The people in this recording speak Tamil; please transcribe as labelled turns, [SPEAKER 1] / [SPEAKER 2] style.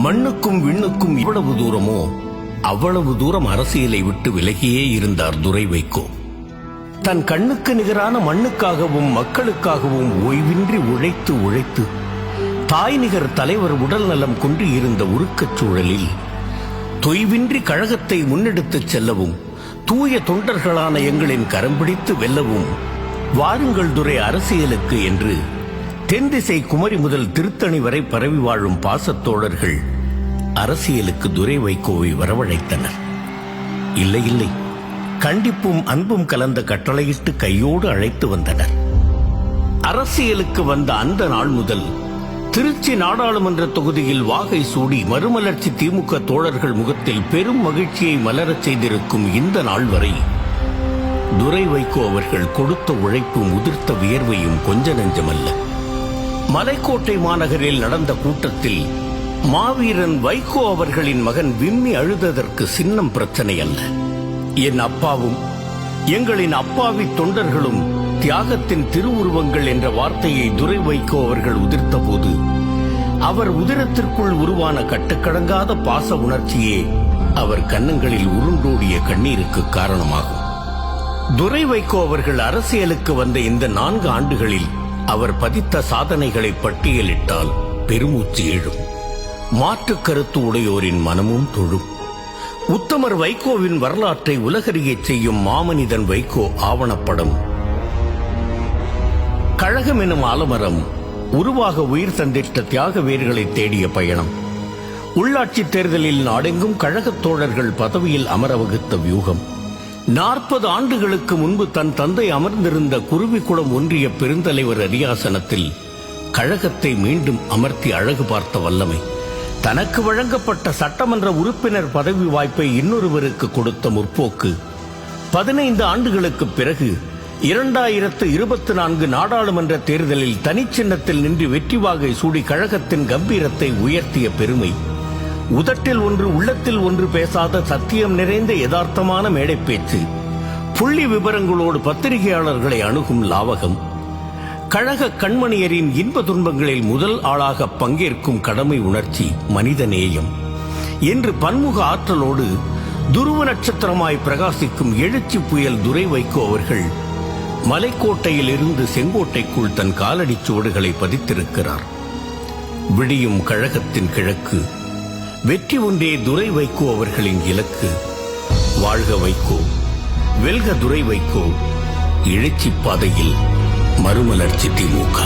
[SPEAKER 1] மண்ணுக்கும் விண்ணுக்கும் எவ்வளவு தூரமோ அவ்வளவு தூரம் அரசியலை விட்டு விலகியே இருந்தார் துரை வைகோ. தன் கண்ணுக்கு நிகரான மண்ணுக்காகவும் மக்களுக்காகவும் ஓய்வின்றி உழைத்து உழைத்து தாய் நிகர் தலைவர் உடல் நலம் கொண்டு இருந்த உருக்கச் சூழலில் தொய்வின்றி கழகத்தை முன்னெடுத்துச் செல்லவும் தூய தொண்டர்களான எங்களின் கரம் பிடித்து வெல்லவும் வாருங்கள் துரை அரசியலுக்கு என்று தென்திசை குமரி முதல் திருத்தணி வரை பரவி வாழும் பாசத்தோழர்கள் அரசியலுக்கு துரை வைகோவை வரவழைத்தனர். இல்லை இல்லை, கண்டிப்பும் அன்பும் கலந்த கட்டளையிட்டு கையோடு அழைத்து வந்தனர். அரசியலுக்கு வந்த அந்த நாள் முதல் திருச்சி நாடாளுமன்ற தொகுதியில் வாகை சூடி மறுமலர்ச்சி திமுக தோழர்கள் முகத்தில் பெரும் மகிழ்ச்சியை மலரச் செய்திருக்கும் இந்த நாள் வரை துரை வைகோ அவர்கள் கொடுத்த உழைப்பும் உதிர்த்த வியர்வையும் கொஞ்ச நெஞ்சமல்ல. மலைக்கோட்டை மாநகரில் நடந்த கூட்டத்தில் மாவீரன் வைகோ அவர்களின் மகன் விம்மி அழுததற்கு சின்னம் பிரச்சனை அல்ல. என் அப்பாவும் எங்களின் அப்பாவி தொண்டர்களும் தியாகத்தின் திருவுருவங்கள் என்ற வார்த்தையை துரை வைகோ அவர்கள் உதிர்த்த போது அவர் உதிரத்திற்குள் உருவான கட்டுக்கடங்காத பாச உணர்ச்சியே அவர் கன்னங்களில் உருண்டோடிய கண்ணீருக்கு காரணமாகும். துரை வைகோ அவர்கள் அரசியலுக்கு வந்த இந்த 4 ஆண்டுகளில் அவர் பதித்த சாதனைகளை பட்டியலிட்டால் பெருமூச்சு எழும். மாற்று கருத்து உடையோரின் மனமும் தொழும். உத்தமர் வைகோவின் வரலாற்றை உலகறியச் செய்யும் மாமனிதன் வைகோ ஆவணப்படம், கழகம் எனும் ஆலமரம், உருவாக உயிர் தந்திட்ட தியாக வேர்களை தேடிய பயணம், உள்ளாட்சி தேர்தலில் நாடெங்கும் கழகத் தோழர்கள் பதவியில் அமர வகுத்த வியூகம், 40 ஆண்டுகளுக்கு முன்பு தன் தந்தை அமர்ந்திருந்த குருவிக்குளம் ஒன்றிய பெருந்தலைவர் அரியாசனத்தில் கழகத்தை மீண்டும் அமர்த்தி அழகு பார்த்த வல்லமை, தனக்கு வழங்கப்பட்ட சட்டமன்ற உறுப்பினர் பதவி வாய்ப்பை இன்னொருவருக்கு கொடுத்த முற்போக்கு, 15 ஆண்டுகளுக்கு பிறகு 2024 நாடாளுமன்ற தேர்தலில் தனிச்சின்னத்தில் நின்று வெற்றி வாகை சூடி கழகத்தின் கம்பீரத்தை உயர்த்திய பெருமை, உதட்டில் ஒன்று உள்ளத்தில் ஒன்று பேசாத சத்தியம் நிறைந்த யதார்த்தமான மேடை பேச்சு, புள்ளி விவரங்களோடு பத்திரிகையாளர்களை அணுகும் லாவகம், கழக கண்மணியரின் இன்ப துன்பங்களில் முதல் ஆளாக பங்கேற்கும் கடமை உணர்ச்சி, மனித நேயம் என்று பன்முக ஆற்றலோடு துருவ நட்சத்திரமாய் பிரகாசிக்கும் எழுச்சி புயல் துரை வைகோ அவர்கள் மலைக்கோட்டையில் இருந்து செங்கோட்டைக்குள் தன் காலடி சுவடுகளை பதித்திருக்கிறார். விடியும் கழகத்தின் கிழக்கு, வெற்றி ஒன்றே துரை வைகோ அவர்களின் இலக்கு. வாழ்க வைகோ, வெல்க துரை வைகோ, எழுச்சி பாதையில் மறுமலர்ச்சி திமுக.